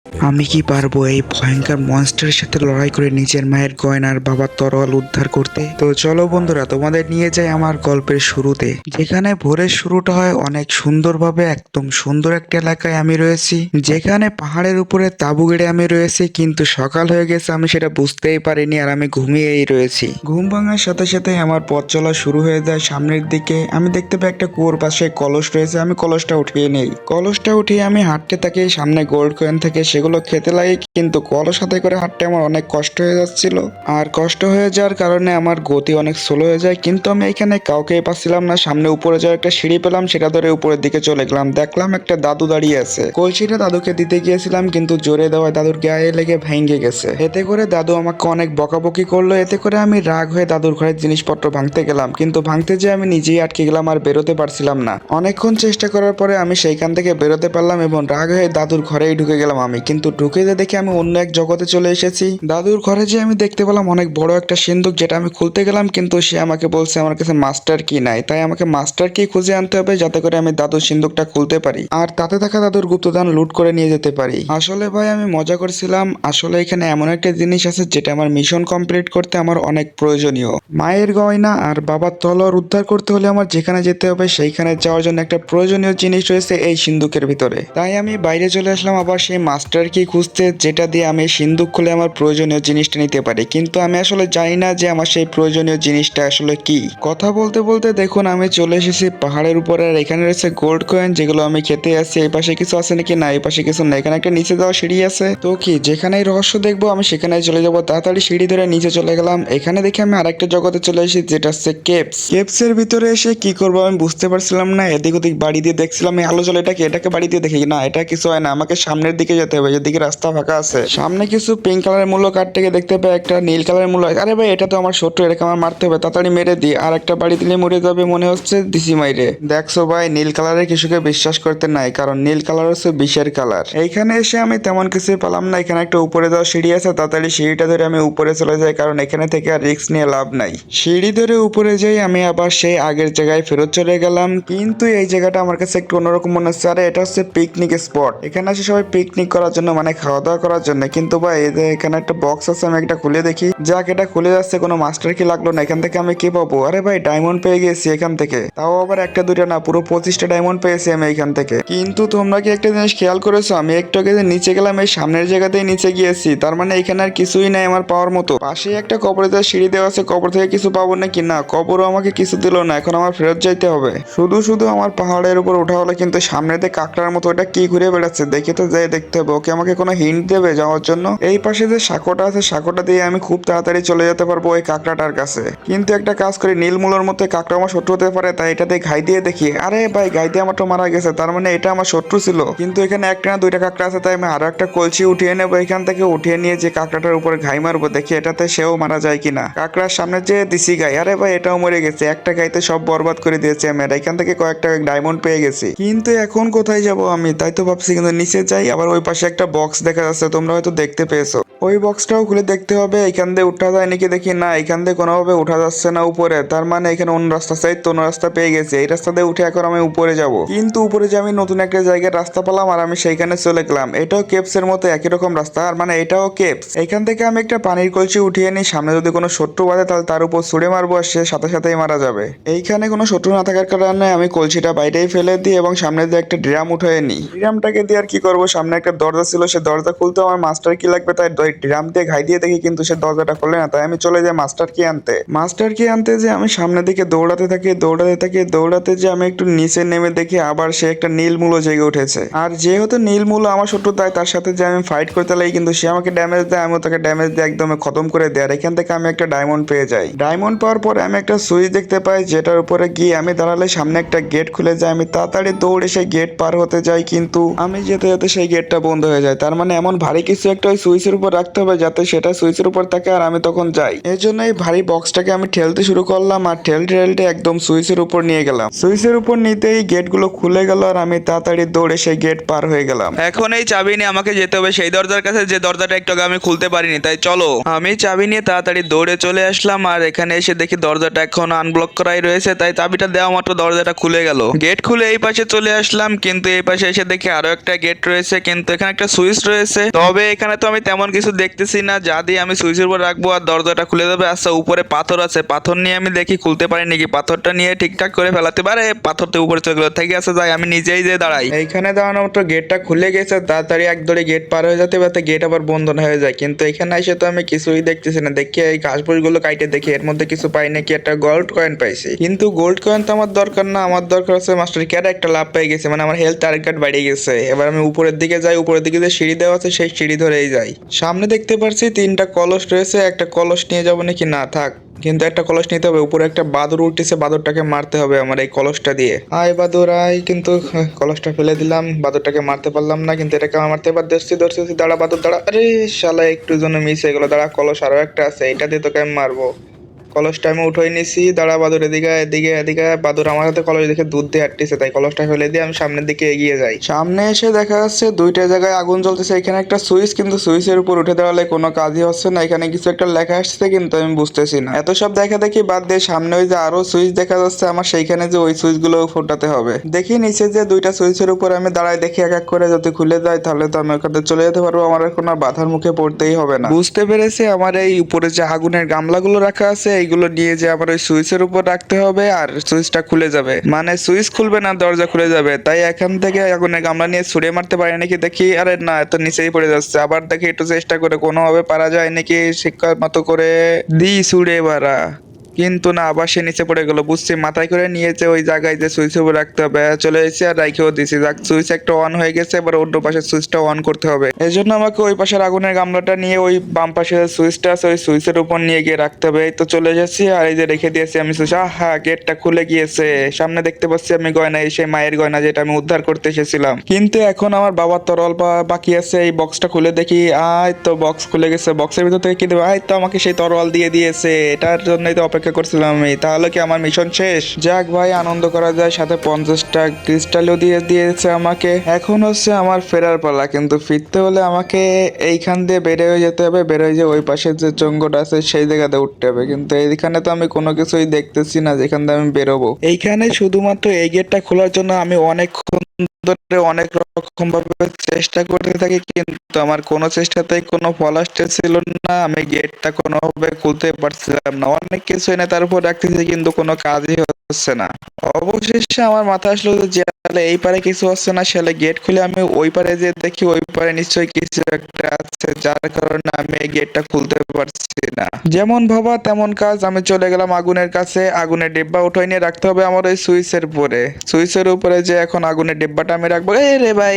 আমি কি পারবো এই ভয়ঙ্কর মনস্টারের সাথে লড়াই করে নিজের মায়ের গয়না আর বাবার তরোয়াল উদ্ধার করতে? তো চলো বন্ধুরা, তোমাদের নিয়ে যাই আমার গল্পের শুরুতে, যেখানে ভোরের শুরুটা হয় অনেক সুন্দরভাবে। একদম সুন্দর একটা এলাকায় আমি রয়েছি, যেখানে পাহাড়ের উপরে তাঁবু গেড়ে আমি রয়েছি, কিন্তু সকাল হয়ে গেছে আমি সেটা বুঝতেই পারিনি, আর আমি ঘুমিয়েই রয়েছি। ঘুম ভাঙার সাথে সাথে আমার পথ চলা শুরু হয়ে যায় সামনের দিকে। আমি দেখতে পাই একটা কুয়োর পাশে কলস রয়েছে, আমি কলসটা উঠিয়ে নেই। কলসটা উঠিয়ে আমি হাঁটতে থাকি, সামনে গোল্ড কয়েন থেকে সেগুলো খেতে লাগে, কিন্তু কলস হাতে করে হাঁটতে আমার অনেক কষ্ট হয়ে যাচ্ছিল। আর কষ্ট হয়ে যাওয়ার কারণে আমার গতি অনেক স্লো হয়ে যায়, কিন্তু আমি এখানে কাউকেই পাচ্ছিলাম না। সামনে উপরে যাওয়ার একটা সিঁড়ি পেলাম, সেটা ধরে উপরের দিকে চলে গেলাম। দেখলাম একটা দাদু দাঁড়িয়ে আছে। কলসিটা দাদুকে দিতে গিয়েছিলাম, কিন্তু জোরে দেওয়ায় দাদুর গায়ে লেগে ভেঙে গেছে। এতে করে দাদু আমাকে অনেক বকাবকি করলো। এতে করে আমি রাগ হয়ে দাদুর ঘরের জিনিসপত্র ভাঙতে গেলাম, কিন্তু ভাঙতে যেয়ে আমি নিজেই আটকে গেলাম আর বেরোতে পারছিলাম না। অনেকক্ষণ চেষ্টা করার পরে আমি সেইখান থেকে বেরোতে পারলাম এবং রাগ হয়ে দাদুর ঘরেই ঢুকে গেলাম আমি। কিন্তু ঢুকে যে দেখে আমি অন্য এক জগতে চলে এসেছি। দাদুর ঘরে যে আমি দেখতে পেলাম অনেক বড় একটা সিন্দুক, যেটা আমি খুলতে গেলাম, কিন্তু সে আমাকে বলছে আমার কাছে মাস্টার কি নাই। তাই আমাকে মাস্টার কি খুঁজে আনতে হবে, যাতে করে আমি দাদুর সিন্দুকটা খুলতে পারি আর তাতে থাকা দাদুর গুপ্তধন লুট করে নিয়ে যেতে পারি। আসলে ভাই আমি মজা করছিলাম। আসলে এখানে এমন একটা জিনিস আছে যেটা আমার মিশন কমপ্লিট করতে আমার অনেক প্রয়োজনীয়। মায়ের গয়না আর বাবার তলোয়ার উদ্ধার করতে হলে আমার যেখানে যেতে হবে সেইখানে যাওয়ার জন্য একটা প্রয়োজনীয় জিনিস রয়েছে এই সিন্দুকের ভিতরে। তাই আমি বাইরে চলে আসলাম আবার সেই মাস্টার কি খুঁজতে, যেটা দিয়ে আমি সিন্দুক খুলে আমার প্রয়োজনীয় জিনিসটা নিতে পারি। কিন্তু আমি আসলে জানি না যে আমার সেই প্রয়োজনীয় জিনিসটা আসলে কি। কথা বলতে বলতে দেখুন আমি চলে এসেছি পাহাড়ের উপরে, আর এখানে রয়েছে গোল্ড কয়েন, যেগুলো আমি খেতে আসছি। এই পাশে কিছু আছে নাকি? না, এই পাশে কিছু না। এখানে একটা নিচে যাওয়া সিঁড়ি আছে। তো কি, যেখানেই রহস্য দেখবো আমি সেখানেই চলে যাবো। তাড়াতাড়ি সিঁড়ি ধরে নিচে চলে গেলাম। এখানে দেখে আমি আরেকটা জগতে চলে এসেছি, যেটা হচ্ছে কেপস। কেপসের ভিতরে এসে কি করবো আমি বুঝতে পারছিলাম না। এদিক ওদিক বাড়ি দিয়ে দেখছিলাম, এই আলো জ্বলে এটাকে বাড়ি দিয়ে দেখি না, এটা কিছু হয় না। আমাকে সামনের দিকে যেতে হবে, যেদিকে রাস্তা ফাঁকা আছে। সামনে কিছু পিঙ্ক কালারের মূল্য কাঠ থেকে দেখতে পাই একটা নীল কালারের মূল্য। আরে ভাই, এটা তো আমার শত্রু, এটাকে আমার মারতে হবে। তাড়াতাড়ি মেরে দিই। আর একটা বাড়ি দিলে মরে যাবে মনে হচ্ছে, দিছি মাইরে। দেখছো ভাই, নীল কালারের কিছুকে বিশ্বাস করতে নাই, কারণ নীল কালার হচ্ছে বিষের কালার। এইখানে এসে আমি তেমন কিছুই পেলাম না। এখানে একটা উপরে যাওয়া সিঁড়ি আছে, তাড়াতাড়ি সিঁড়িটা ধরে আমি উপরে চলে যাই, কারণ এখানে থেকে আর রিস্ক নিয়ে লাভ নাই। সিঁড়ি ধরে উপরে যাই, আমি আবার সেই আগের জায়গায় ফেরত চলে গেলাম। কিন্তু এই জায়গাটা আমার কাছে একটু অন্যরকম মনে হচ্ছে। আরে এটা হচ্ছে পিকনিক স্পট, এখানে আসে সবাই পিকনিক করার জন্য, মানে খাওয়া দাওয়া করার জন্য। কিন্তু ভাই এই যে এখানে একটা বক্স আছে, আমি একটা খুলে দেখি। যাক, এটা খুলে যাচ্ছে, কোনো মাস্টার কি লাগলো না। এখান থেকে আমি কি পাবো? আরে ভাই, ডায়মন্ড পেয়ে গেছি এখান থেকে। তাও আবার একটা দুইটা না, পুরো 25টা ডায়মন্ড পেয়েছি আমি এখান থেকে। কিন্তু তোমরা কি একটা জিনিস খেয়াল করেছো? আমি একটু আগে যে নিচে গেলাম, এই সামনের জায়গাতেই নিচে গিয়েছি। তার মানে এখানে আর কিছুই নাই আমার পাওয়ার মতো। পাশেই একটা কবরে যাওয়ার সিঁড়ি দেওয়া আছে, কবর থেকে কিছু পাবো নাকি? না, কবরও আমাকে কিছু দিল না। এখন আমার ফেরত যাইতে হবে। শুধু শুধু আমার পাহাড়ের উপর ওঠা হলো, কিন্তু সামনে দিয়ে কাঁকড়ার মতো এটা কি ঘুরে বেড়াচ্ছে, দেখে তো যাই দেখতে হবে। ওকে আমাকে কোনো হিন্ট দেবে যাওয়ার জন্য? এই পাশে যে সাঁকোটা আছে, সাঁকোটা দিয়ে আমি খুব তাড়াতাড়ি চলে যেতে পারবো ওই কাঁকড়াটার কাছে। কিন্তু একটা কাজ করি, নীলমূলের মতো কাঁকড়া আমার শত্রু হতে পারে, তাই এটাতে ঘাই দিয়ে দেখি। আরে ভাই, ঘাই দিয়ে আমার তো মারা গেছে, তার মানে এটা আমার শত্রু ছিল। কিন্তু এখানে একটা না দুইটা কাঁকড়া আছে, তাই আমি আরো একটা কলসি উঠিয়ে নেবো। এখান থেকে উঠিয়ে নিয়ে যে কাঁকড়াটার উপরে ঘাই মারবো, দেখি এটাতে সেও মারা যায় কিনা। কাঁকড়ার সামনে যে দিছি গাই, আরে ভাই এটাও মরে গেছে। একটা গাইতে সব বরবাদ করে দিয়েছে আমি। আর এখান থেকে কয়েকটা ডায়মন্ড পেয়ে গেছি। কিন্তু এখন কোথায় যাব আমি, তাই তো ভাবছি। কিন্তু নিচে যাই, আবার ওই পাশে একটা বক্স দেখা যাচ্ছে, তোমরা হয়তো দেখতে পেয়েছো। ওই বক্সটাও খুলে দেখতে হবে এখান দিয়ে উঠা যায় নাকি। দেখি না, এখান দিয়ে কোনোভাবে উঠা যাচ্ছে না উপরে। তার মানে এখানে অন্য রাস্তা চাই, তো অন্য রাস্তা পেয়ে গেছি। এই রাস্তা দিয়ে উঠে এখন আমি উপরে যাব। কিন্তু উপরে যে আমি নতুন একটা জায়গায় রাস্তা পেলাম, আর আমি সেইখানে চলে গেলাম। এটাও কেপস এর মতো একই রকম রাস্তা, আর মানে এটাও কেপস। এখান থেকে আমি একটা পানির কলসি উঠিয়ে নিই। সামনে যদি কোনো শত্রু বাঁধে তাহলে তার উপর ছুড়ে মারবো, আর সে সাথে সাথেই মারা যাবে। এইখানে কোনো শত্রু না থাকার কারণে আমি কলসিটা বাইরেই ফেলে দিই এবং সামনে দিয়ে একটা ড্রাম উঠিয়ে নিই। ড্রামটাকে দিয়ে আর কি করবো, সামনে একটা দরজা ছিল, সে দরজা খুলতে আমার মাস্টার কি লাগবে, তাই ড্রাম দিয়ে ঘাই দিয়ে দেখি, কিন্তু সে দরজাটা খোলে না। তাই আমি চলে যাই মাস্টার কি আনতে। মাস্টার কি আনতে যে আমি সামনের দিকে দৌড়াতে যে আমি একটু নিচে নেমে দেখি আবার সে একটা নীলমূল্য জেগে উঠেছে। আর যেহেতু নীলমূল্য আমার শত্রু, তাই তার সাথে যে আমি ফাইট করতে লাগি, কিন্তু সে আমাকে ড্যামেজ দেয়, আমিও তাকে ড্যামেজ দিয়ে একদম খতম করে দেয়। আর এখান থেকে আমি একটা ডায়মন্ড পেয়ে যাই। ডায়মন্ড পাওয়ার পরে আমি একটা সুইচ দেখতে পাই, যেটার উপরে গিয়ে আমি দাঁড়ালে সামনে একটা গেট খুলে যায়। আমি তাড়াতাড়ি দৌড়ে সেই গেট পার হতে যাই, কিন্তু আমি যেতে যেতে সেই গেটটা বন্ধ হয়ে যায়। তার মানে এমন ভারী কিছু একটা ওই সুইচের উপর রাখতে হবে যাতে সেটা সুইচের উপর থাকে আর আমি তখন যাই। এই জন্য এই ভারী বক্সটাকে আমি ঠেলতে শুরু করলাম আর ঠেলতে ঠেলতে একদম সুইচের উপর নিয়ে গেলাম। সুইচের উপর নিতেই গেটগুলো খুলে গেল আর আমি তাড়াতাড়ি দৌড়ে সেই গেট পার হয়ে গেলাম। এখন এই চাবি নিয়ে আমাকে যেতে হবে সেই দরজার কাছে যে দরজাটা একটু আগে আমি খুলতে পারিনি, তাই চলো। আমি চাবি নিয়ে তাড়াতাড়ি দৌড়ে চলে আসলাম আর এখানে এসে দেখি দরজাটা এখন আনব্লক করাই রয়েছে, তাই চাবিটা দেওয়া মাত্র দরজাটা খুলে গেল। গেট খুলে এই পাশে চলে আসলাম, কিন্তু এই পাশে এসে দেখি আরো একটা গেট রয়েছে, কিন্তু এখানে একটা সুইচ রয়েছে। তবে এখানে তো আমি তেমন কিছু দেখতেছি না যা দিয়ে আমি সুইচের উপর রাখবো আর দরজাটা খুলে দেবে। আচ্ছা, উপরে পাথর আছে, পাথর নিয়ে আমি দেখি খুলতে পারি নাকি। পাথরটা নিয়ে ঠিকঠাক করে ফেলাতে পারে, পাথর তো উপরে চলে গেল। থেকে আছে যাই, আমি নিজেই যে দাঁড়াই। এইখানে দাঁড়ানো মাত্র গেটটা খুলে গেছে, তাড়াতাড়ি একদরে গেট পার হয়ে যেতে পারতে গেট আবার বন্ধ না হয়ে যায়। কিন্তু এখানে এসে তো আমি কিছুই দেখতেছি না। দেখি এই ঘাসপুস গুলো কাইটে দেখি এর মধ্যে কিছু পাই নাকি। একটা গোল্ড কয়েন পাইছি, কিন্তু গোল্ড কয়েন তো আমার দরকার না, আমার দরকার হচ্ছে মাস্টার ক্যাট একটা লাভ পেয়ে গেছে, মানে আমার হেলথ টার্গেট বেড়ে গেছে। এবার আমি উপরের দিকে যাই, উপরের দিকে যে সিঁড়ি দেওয়া আছে সেই সিঁড়ি ধরেই যাই। সামনে দেখতে পাচ্ছি 3টা কলস রয়েছে, একটা কলস নিয়ে যাবো নাকি না থাক, কিন্তু একটা কলস নিতে হবে। উপরে একটা বাদুর উঠতেছে, বাদুরটাকে মারতে হবে আমার এই কলসটা দিয়ে। আয় বাদুর আয়, কিন্তু কলসটা ফেলে দিলাম, বাদুরটাকে মারতে পারলাম না। কিন্তু এটাকে আমার মারতে পার, ধরছি ধরছি, দাঁড়া বাদুর দাঁড়া। আরে শালা একটু জন্য মিস হয়ে গেলো। দাঁড়া, কলস আরো একটা আছে, এটা দিয়ে তোকে আমি মারবো। কলসটা আমি উঠাই নিছি, দাঁড়া বাদুর এদিকে এদিকে এদিকে। বাদুর আমার হাতে কলস দেখে দুধ দিয়ে হাঁটতেছে, তাই কলসটা ফেলে দিয়ে আমি সামনের দিকে এগিয়ে যাই। সামনে এসে দেখা যাচ্ছে 2টা জায়গায় আগুন জ্বলতেছে। এখানে একটা সুইচ, কিন্তু সুইচের উপর উঠে দাঁড়ালে কোনো কাজই হচ্ছে না। এখানে কিছু একটা লেখা আসছে, কিন্তু আমি বুঝতেছি না। এত সব দেখা দেখি বাদ দিয়ে সামনে ওই যে আরো সুইচ দেখা যাচ্ছে আমার, সেইখানে যে ওই সুইচ গুলো ফোটাতে হবে। দেখি নিচে যে 2টা সুইচের উপর আমি দাঁড়াই, দেখি এক এক করে যদি খুলে যায় তাহলে তো আমি ওখানে চলে যেতে পারবো, আমার আর কোনো বাধার মুখে পড়তেই হবে না। বুঝতে পেরেছি, আমার এই উপরে যে আগুনের গামলাগুলো রাখা আছে এইগুলো নিয়ে যে আমার ওই সুইচের উপর রাখতে হবে আর সুইচটা খুলে যাবে, মানে সুইচ খুলবে না দরজা খুলে যাবে। তাই এখান থেকে আগুনের গামলা নিয়ে ছুড়ে মারতে পারি নাকি দেখি। আরে না, এত নিচেই পড়ে যাচ্ছে। আবার দেখি একটু চেষ্টা করে কোনোভাবে পারা যায় নাকি, শিক্ষার মতো করে দিই ছুড়ে বাড়া, কিন্তু না, আবার সে নিচে পড়ে গেল। বুঝছি, মাথায় করে নিয়েছে ওই জায়গায় যে সুইচ উপর রাখতে হবে। চলে এসেছি আর রাইখেও দিছি। যাক, সুইচ একটা অন হয়ে গেছে, এবার অন্য পাশের সুইচটা অন করতে হবে। এই জন্য আমাকে ওই পাশের আগুনের গামলাটা নিয়ে ওই বাম পাশে সুইচটা আছে ওই সুইচের উপর নিয়ে গিয়ে রাখতে হবে। এই তো চলে যাচ্ছি আর এই যে রেখে দিয়েছি আমি সুইচ। আহা, গেটটা খুলে গিয়েছে। সামনে দেখতে পাচ্ছি আমি গয়না, এই সেই মায়ের গয়না যেটা আমি উদ্ধার করতে এসেছিলাম। কিন্তু এখন আমার বাবার তরল বাকি আছে। এই বক্সটা খুলে দেখি, আয় তো বক্স খুলে গেছে। বক্সের ভিতর থেকে কি দেবে? আয় তো আমাকে সেই তরোয়াল দিয়ে দিয়েছে। এটার জন্যই তো অপেক্ষা করছিলাম আমি। তাহলে কি আমার মিশন শেষ? যাক ভাই, আনন্দ করা যায়। সাথে 50টা ক্রিস্টালও দিয়ে দিয়েছে আমাকে। এখন হচ্ছে আমার ফেরার পালা, কিন্তু ফিরতে হলে আমাকে এইখান দিয়ে বের হয়ে যেতে হবে। বের হয়ে যে ওই পাশে যে জঙ্গলটা আছে সেই জায়গাতে উঠতে হবে, কিন্তু এইখানে তো আমি কোনো কিছুই দেখতেছি না যেখান দিয়ে আমি বেরোবো। এইখানে শুধুমাত্র এই গেটটা খোলার জন্য আমি অনেকক্ষণ ধরে অনেক রকম ভাবে চেষ্টা করতে থাকি, কিন্তু আমার কোনো চেষ্টাতেই কোনো ফল আসতেছিল না। আমি গেটটা কোনোভাবে খুলতে পারছিলাম না। অনেক কিছু এনে তার উপর রাখতেছি, কিন্তু কোনো কাজই হচ্ছে না। অবশেষে আমার মাথায় আসলো যে তাহলে এই পারে কিছু হচ্ছে না, সেলে গেট খুলে আমি ওই পারে যে দেখি ওই পারে নিশ্চয়ই কিছু একটা আছে, যার কারণে আমি এই গেটটা খুলতে পারছি না। যেমন ভাবা তেমন কাজ, আমি চলে গেলাম আগুনের কাছে। আগুনের ডিব্বা উঠাই নিয়ে রাখতে হবে আমার ওই সুইচের উপরে। সুইচের উপরে যে এখন আগুনের ডিব্বাটা আমি রাখবো। এ রে ভাই,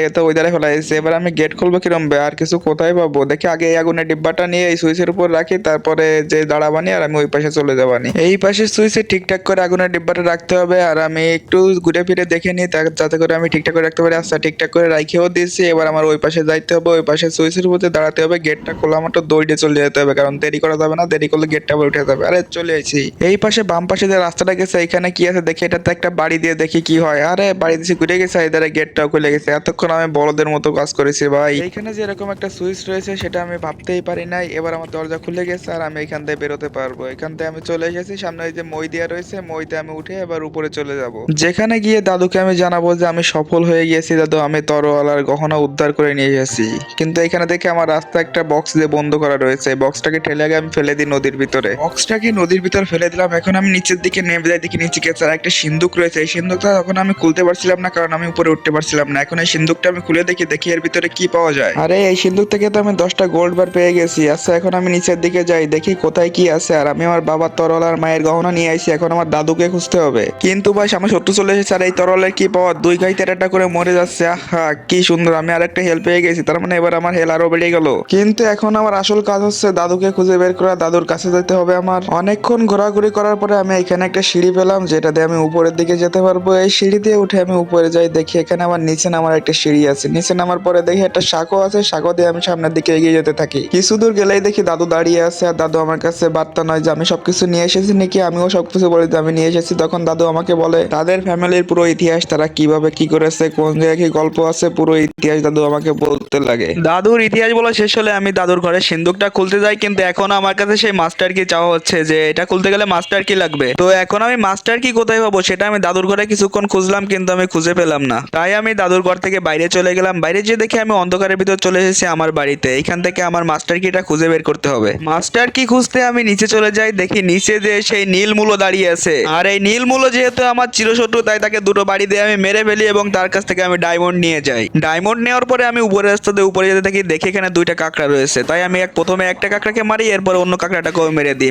এ তো ওই ধারে ফেলা হয়েছে। এবার আমি গেট খুলবো কিরম বে, আর কিছু কোথায় পাবো? দেখি আগে এই আগুনের ডিব্বাটা নিয়ে এই সুইচের উপর রাখি, তারপরে যে দাঁড়াবানি আর আমি ওই পাশে চলে যাবানি। এই পাশে সুইচে ঠিকঠাক করে আগুনের ডিব্বাটা রাখতে হবে, আর আমি একটু ঘুরে ফিরে দেখে নিই যাতে করে আমি ঠিকঠাক করে রাখতে পারি। আচ্ছা, ঠিকঠাক করে রাখিও দিয়েছি। এবার আমার ওই পাশে যাইতে হবে, ওই পাশে সুইচের উপর দাঁড়াতে হবে। গেটটা খোলা মাত্র দৌড়ে চলে যেতে হবে, কারণ দেরি করা যাবে না। দেরি করলে গেটটা আবার উঠে যাবে। আরে চলে এসেছি। এই পাশে বাম পাশে যে রাস্তাটা গেছে এখানে কি আছে দেখি। এটাতে একটা বাড়ি দিয়ে দেখি কি হয়। আরে বাড়ি দিয়েছি, ঘুরে গেছে, এধারে গেটটাও খুলে গেছে। এতক্ষণ আমি বড়দের মতো কাজ করেছি ভাই। এইখানে যে এরকম একটা সুইচ রয়েছে সেটা আমি ভাবতেই পারি নাই। এবার আমার দরজা খুলে গেছে আর আমি এখান থেকে বেরোতে পারবো। এখান থেকে আমি চলে এসেছি। সামনে ওই যে মই দেওয়া রয়েছে, মইতে আমি উঠে এবার উপরে চলে যাব। যেখানে গিয়ে দাদুকে আমি জানাবো যে আমি সফল হয়ে গিয়েছি, দাদু আমি তরোয়াল আর গহনা উদ্ধার করে নিয়ে এসেছি। কিন্তু এখানে দেখে আমার রাস্তা একটা বক্স দিয়ে বন্ধ করা রয়েছে। বক্সটাকে ঠেলে আগে আমি ফেলে দিই নদীর ভিতরে। বক্সটাকে নদীর ভিতরে ফেলে দিলাম। এখন আমি নিচের দিকে নেমে যাই, দেখি নিচে গেছে আর একটা সিন্দুক রয়েছে। এই সিন্দুকটা তখন আমি খুলতে পারছিলাম না, কারণ আমি উপরে উঠতে পারছিলাম না। এখন এই সিন্দুকটা আমি খুলে দেখি এর ভিতরে কি পাওয়া যায়। আরে এই সিন্দুক থেকে তো আমি 10টা গোল্ড বার পেয়ে গেছি। আচ্ছা, এখন আমি নিচের দিকে যাই, দেখি কোথায় কি আছে। আর আমি আমার বাবার তরোয়াল আর মায়ের গহনা নিয়ে আইছি। এখন আমার দাদু দাদুকে খুঁজতে হবে। কিন্তু ভাই সামনে শত্রু চলে এসেছে আর এই তরলের কি পাওয়ার, দুই গাই তেরাটা করে মরে যাচ্ছে। আহা কি সুন্দর, আমি আরেকটা হেল্প পেয়ে গেছি, তার মানে এবার আমার হেল আরো বেড়ে গেল। কিন্তু এখন আমার আসল কাজ হচ্ছে দাদুকে খুঁজে বের করা, দাদুর কাছে যেতে হবে আমার। অনেকক্ষণ ঘোরাঘুরি করার পরে আমি এখানে একটা সিঁড়ি পেলাম যেটা দিয়ে আমি উপরের দিকে যেতে পারবো। এই সিঁড়ি দিয়ে উঠে আমি উপরে যাই, দেখি এখানে আমার নিচে নামার একটা সিঁড়ি আছে। নিচে নামার পরে দেখি একটা সাঁকো আছে, সাঁকো দিয়ে আমি সামনের দিকে এগিয়ে যেতে থাকি। কিছু দূর গেলেই দেখি দাদু দাঁড়িয়ে আছে আর দাদু আমার কাছে বার্তা নয় যে আমি সবকিছু নিয়ে এসেছি নাকি। আমিও সবকিছু বলি যে আমি নিয়ে এসেছি। তখন দাদু আমাকে বলে তাদের ফ্যামিলির পুরো ইতিহাস, তারা কিভাবে কি করেছে, কোন জায়গায় কি গল্প আছে, পুরো ইতিহাস দাদু আমাকে বলতে লাগে। দাদুর ইতিহাস বলা শেষ হলে আমি দাদুর ঘরের সিন্দুকটা খুলতে যাই, কিন্তু এখন আমার কাছে সেই মাস্টার কি চাওয়া হচ্ছে যে এটা খুলতে গেলে মাস্টার কি লাগবে। তো এখন আমি মাস্টার কি কোথায় পাবো সেটা আমি দাদুর ঘরে কিছুক্ষণ খুঁজলাম, কিন্তু আমি খুঁজে পেলাম না। তাই আমি দাদুর ঘর থেকে বাইরে চলে গেলাম। বাইরে যেয়ে দেখি আমি অন্ধকারের ভিতর চলে এসেছি আমার বাড়িতে। এইখান থেকে আমার মাস্টার কিটা খুঁজে বের করতে হবে। মাস্টার কি খুঁজতে আমি নিচে চলে যাই, দেখি নিচে যে সেই নীল মূলো দাঁড়িয়ে আছে। আর এই নীল মূলো যেহেতু আমার চিরশত্রু, তাই তাকে দুটো বাড়ি দিয়ে আমি মেরে ফেলি এবং তার কাছ থেকে আমি ডায়মন্ড নিয়ে যাই। ডায়মন্ড নেওয়ার পরে আমি উপরে রাস্তাতে উপরে যেতে থাকি, দেখি এখানে দুইটা কাঁকড়া রয়েছে। তাই আমি প্রথমে একটা কাঁকড়াকে মারি, এরপর অন্য কাঁকড়াটাকেও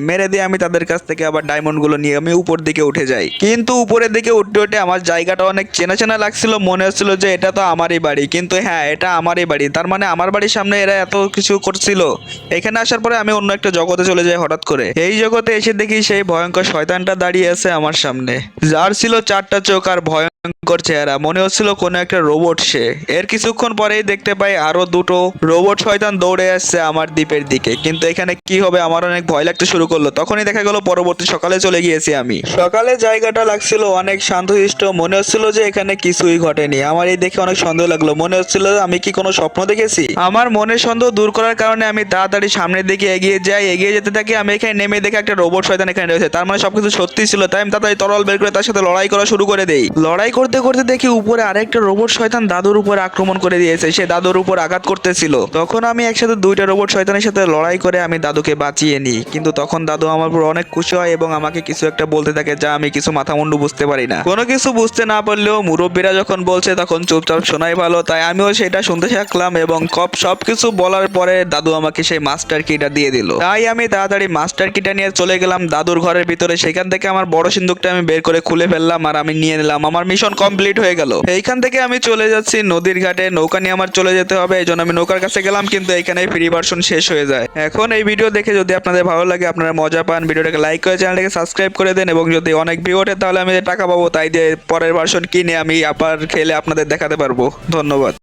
মেরে দিই আমি তাদের কাছ থেকে আবার ডায়মন্ড গুলো নিয়ে আমি উপর দিকে উঠে যাই। কিন্তু উপরের দিকে উঠতে উঠে আমার জায়গাটা অনেক চেনা চেনা লাগছিল, মনে হচ্ছিল যে এটা তো আমারই বাড়ি। কিন্তু হ্যাঁ, এটা আমারই বাড়ি, তার মানে আমার বাড়ির সামনে এরা এত কিছু করছিল। এখানে আসার পরে আমি অন্য একটা জগতে চলে যাই হঠাৎ করে। এই জগতে এসে দেখি সেই ভয়ঙ্কর শয়তানটা দাঁড়িয়ে আছে আমার সামনে, যার ছিল চারটা চোখ আর ভয়ঙ্কর চেহারা, মনে হচ্ছিল কোনো একটা রোবট সে। এর কিছুক্ষণ পরেই দেখতে পাই আরো দুটো রোবট শয়তান দৌড়ে আসছে আমার দ্বীপের দিকে। কিন্তু এখানে কি হবে আমার অনেক ভয় লাগতে শুরু করলো। তখনই দেখা গেল পরবর্তী সকালে চলে গিয়েছি আমি। সকালে জায়গাটা লাগছিল অনেক শান্তশিষ্ট, মনে হচ্ছিল যে এখানে কিছুই ঘটেনি। আমার এই দেখে অনেক সন্দেহ লাগলো, মনে হচ্ছিল আমি কি কোনো স্বপ্ন দেখেছি। আমার মনের সন্দেহ দূর করার কারণে আমি তাড়াতাড়ি সামনের দিকে এগিয়ে যাই। এগিয়ে যেতে থাকি, আমি এখানে নেমে দেখে একটা রোবট শয়তান এখানে রয়েছে, তার মানে সবকিছু সত্যি ছিল। তাই আমি তাড়াতাড়ি তরল বের করে তার সাথে লড়াই করা শুরু করে দেই। লড়াই করতে করতে দেখি উপরে আরেকটা রোবট শয়তান দাদুর উপর আক্রমণ করে দিয়েছে, সে দাদুর উপর আঘাত করতেছিল। তখন আমি একসাথে দুইটা রোবট শয়তানের সাথে লড়াই করে আমি দাদুকে বাঁচিয়ে নিই। কিন্তু তখন দাদু আমার উপর অনেক খুশি হয় এবং আমাকে কিছু একটা বলতে থাকে যা আমি কিছু মাথামুন্ডু বুঝতে পারি না। কোনো কিছু বুঝতে না পারলেও মুরব্বীরা যখন বলছে তখন চুপচাপ শোনাই ভালো, তাই আমিও সেটা শুনতে থাকলাম এবং সবকিছু বলার পরে দাদু আমাকে সেই মাস্টার কিটা দিয়ে দিল। তাই আমি তাড়াতাড়ি মাস্টার কিটা নিয়ে চলে গেলাম দাদুর ঘরের ভিতরে। সেখান থেকে আমার বড় সিন্দুকটা আমি বের করে খুলে ফেললাম আর আমি নিয়ে নিলাম। আমার মিশন কমপ্লিট হয়ে গেল। এইখান থেকে আমি চলে যাচ্ছি নদীর ঘাটে, নৌকা নিয়ে আমার চলে যেতে হবে। এই জন্য আমি নৌকার কাছে গেলাম, কিন্তু এখানে ফ্রি ভার্সন শেষ হয়ে যায়। এখন এই ভিডিও দেখে যদি আপনাদের ভালো লাগে, আপনারা মজা পান, ভিডিওটাকে লাইক করে চ্যানেলটাকে সাবস্ক্রাইব করে দেন এবং যদি অনেক ভিউ ওঠে তাহলে আমি টাকা পাবো, তাই দিয়ে পরের ভার্সন কিনে আমি আবার খেলে আপনাদের দেখাতে পারবো। ধন্যবাদ।